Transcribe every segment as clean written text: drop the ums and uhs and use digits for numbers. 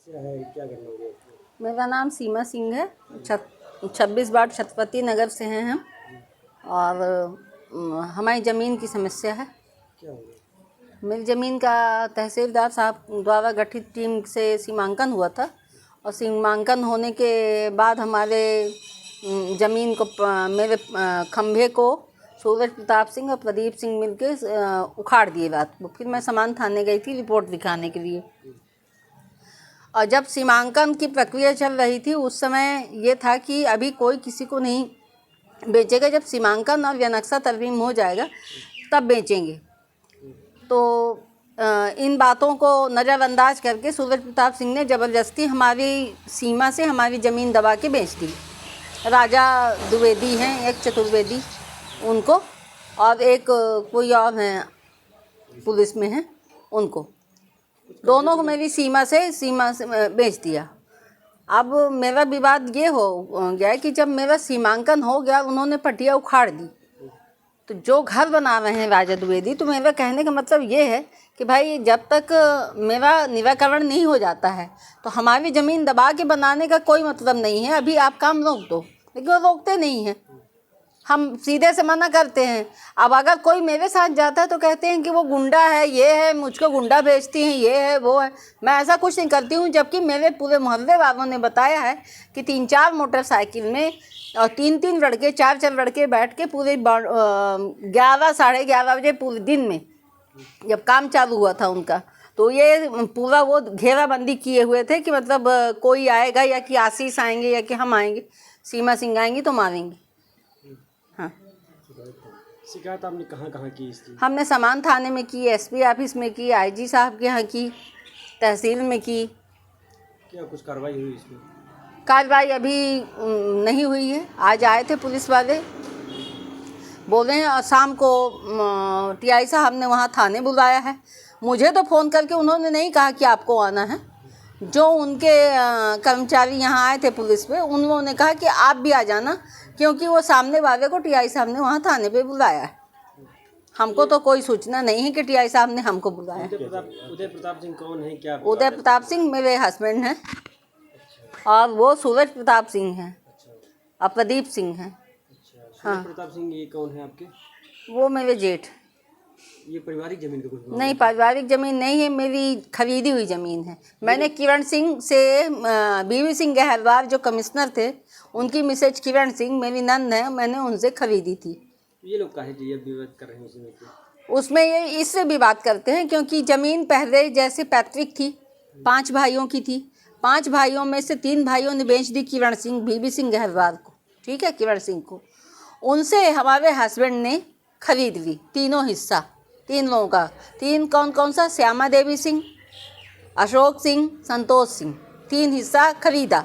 समस्या है, क्या करना होगा आपको? मेरा नाम सीमा सिंह है। 26 वार्ड छत्रपति नगर से हैं हम। और हमारी ज़मीन की समस्या है। क्या होगा? मेरी ज़मीन का तहसीलदार साहब द्वारा गठित टीम से सीमांकन हुआ था और सीमांकन होने के बाद हमारे ज़मीन को मेरे खंभे को सूरज प्रताप सिंह और प्रदीप सिंह मिलके उखाड़ दिए रात को। फिर मैं समान थाने गई थी रिपोर्ट दिखाने के लिए। और जब सीमांकन की प्रक्रिया चल रही थी उस समय ये था कि अभी कोई किसी को नहीं बेचेगा, जब सीमांकन और नक्शा तरमीम हो जाएगा तब बेचेंगे। तो इन बातों को नज़रअंदाज करके सूरज प्रताप सिंह ने ज़बरदस्ती हमारी सीमा से हमारी ज़मीन दबा के बेच दी। राजा द्विवेदी हैं, एक चतुर्वेदी उनको, और एक कोई और हैं पुलिस में हैं उनको, दोनों को मेरी सीमा से बेच दिया। अब मेरा विवाद ये हो गया है कि जब मेरा सीमांकन हो गया उन्होंने पटिया उखाड़ दी। तो जो घर बना रहे हैं राजा द्विवेदी, तो मेरा कहने का मतलब ये है कि भाई जब तक मेरा निराकरण नहीं हो जाता है तो हमारी ज़मीन दबा के बनाने का कोई मतलब नहीं है। अभी आप काम रोक दो, लेकिन वो रोकते नहीं हैं। हम सीधे से मना करते हैं। अब अगर कोई मेरे साथ जाता है तो कहते हैं कि वो गुंडा है, ये है, मुझको गुंडा भेजती हैं, ये है, वो है। मैं ऐसा कुछ नहीं करती हूँ, जबकि मेरे पूरे मोहल्ले वालों ने बताया है कि 3-4 मोटरसाइकिल में और 3-3 लड़के 4-4 लड़के बैठ के पूरे 11 साढ़े 11 बजे पूरे दिन में जब काम चालू हुआ था उनका, तो ये पूरा वो घेराबंदी किए हुए थे कि मतलब कोई आएगा या कि आशीष आएंगे या कि हम आएंगे, सीमा सिंह आएंगी तो मारेंगे। हाँ, शिकायत आपने कहाँ कहाँ की इसकी? हमने समान थाने में की, एसपी ऑफिस में की, आईजी साहब के यहाँ की, तहसील में की। क्या कुछ कार्रवाई हुई इसमें? कार्रवाई अभी नहीं हुई है। आज आए थे पुलिस वाले, बोले हैं, और शाम को टीआई साहब ने वहाँ थाने बुलाया है। मुझे तो फ़ोन करके उन्होंने नहीं कहा कि आपको आना है। जो उनके कर्मचारी यहाँ आए थे पुलिस पे, उन्होंने कहा कि आप भी आ जाना, क्योंकि वो सामने वाले को टीआई साहब ने वहाँ थाने पे बुलाया है। हमको तो कोई सूचना नहीं है कि टीआई साहब ने हमको बुलाया। उदय प्रताप सिंह कौन है, क्या? उदय प्रताप सिंह मेरे हस्बैंड हैं और वो सूरज प्रताप सिंह हैं और प्रदीप सिंह हैं। हाँ, प्रताप सिंह ये कौन है आपके? वो मेरे जेठ। ये पारिवारिक जमीन का कुछ? नहीं, पारिवारिक ज़मीन नहीं है, मेरी खरीदी हुई ज़मीन है। मैंने किरण सिंह से बीवी सिंह गहरवार जो कमिश्नर थे, उनकी मिसेज किरण सिंह मेरी नंद है, मैंने उनसे खरीदी थी। ये लोग काहे जी विवाद कर रहे हैं उसमें? उसमें ये इससे भी बात करते हैं क्योंकि ज़मीन पहले जैसे पैतृक थी, 5 भाइयों की थी। 5 भाइयों में से 3 भाइयों ने बेच दी किरण सिंह बीवी सिंह गहरवार को, ठीक है, किरण सिंह को। उनसे हमारे हस्बैंड ने खरीद ली तीनों हिस्सा, 3 लोगों का। 3 कौन कौन सा? श्यामा देवी सिंह, अशोक सिंह, संतोष सिंह, 3 हिस्सा खरीदा।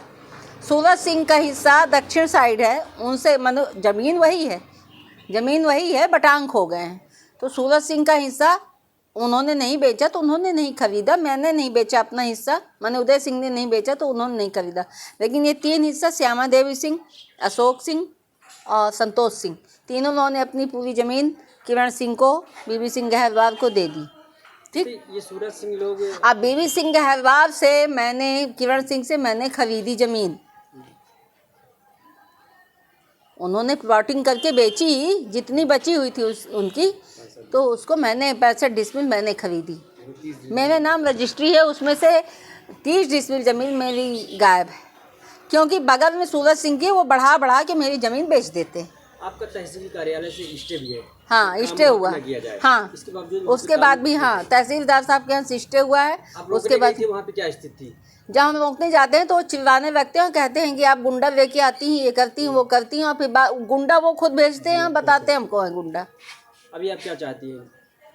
सूरज सिंह का हिस्सा दक्षिण साइड है, उनसे मतलब ज़मीन वही है बट आंक हो गए हैं। तो सूरज सिंह का हिस्सा उन्होंने नहीं बेचा तो उन्होंने नहीं खरीदा। मैंने नहीं बेचा अपना हिस्सा, मैंने उदय सिंह ने नहीं बेचा तो उन्होंने नहीं खरीदा। लेकिन ये 3 हिस्सा श्यामा देवी सिंह, अशोक सिंह और संतोष सिंह, तीनों लोगों ने अपनी पूरी ज़मीन किरण सिंह को, बीवी सिंह गहरवार को दे दी। ठीक, ये सूरज सिंह लोग अब बीवी सिंह गहरवार से मैंने, किरण सिंह से मैंने खरीदी ज़मीन, उन्होंने प्लॉटिंग करके बेची, जितनी बची हुई थी उनकी, तो उसको मैंने 65 डिसमिल मैंने खरीदी। मेरे नाम रजिस्ट्री है, उसमें से 30 डिसमिल ज़मीन मेरी गायब है, क्योंकि बगल में सूरज सिंह की, वो बढ़ा के मेरी ज़मीन बेच देते। आपका तहसील कार्यालय से स्टे भी है? हाँ, स्टे हुआ। हाँ, उसके बाद भी, हाँ, तहसीलदार साहब के यहाँ स्टे हुआ है। उसके बाद वहाँ पे क्या स्थिति थी? जब हम रोकने जाते हैं तो वो चिल्लाने लगते हैं और कहते हैं कि आप गुंडा लेके आती हैं, ये करती हैं, वो करती हैं, और फिर गुंडा वो खुद भेजते हैं, बताते हैं हमको है गुंडा। अभी आप क्या चाहती हैं?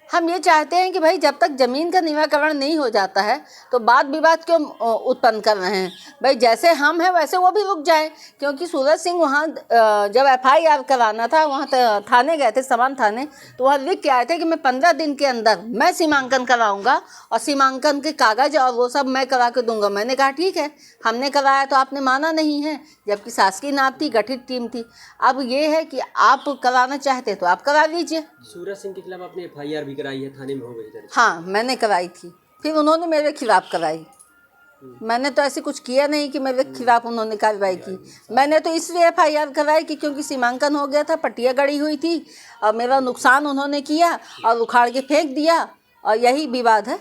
हम ये चाहते हैं कि भाई जब तक ज़मीन का निराकरण नहीं हो जाता है तो वाद विवाद क्यों उत्पन्न कर रहे हैं? भाई जैसे हम हैं वैसे वो भी रुक जाएं, क्योंकि सूरज सिंह वहाँ जब FIR कराना था वहाँ थाने गए थे, समान थाने, तो वहाँ लिख के आए थे कि मैं 15 दिन के अंदर मैं सीमांकन कराऊँगा और सीमांकन के कागज़ और वो सब मैं करा के दूँगा। मैंने कहा ठीक है, हमने कराया तो आपने माना नहीं है, जबकि शासकीय नाप थी, गठित टीम थी। अब ये है कि आप कराना चाहते तो आप करा लीजिए। सूरज सिंह के खिलाफ आपने FIR भी कराई है, थाने में हो गई? हाँ, मैंने कराई थी, फिर उन्होंने मेरे खिलाफ कराई। मैंने तो ऐसे कुछ किया नहीं कि मेरे खिलाफ उन्होंने कार्रवाई की। मैंने तो इसलिए FIR कराई कि क्योंकि सीमांकन हो गया था, पट्टियाँ गड़ी हुई थी और मेरा नुकसान उन्होंने किया और उखाड़ के फेंक दिया और यही विवाद है।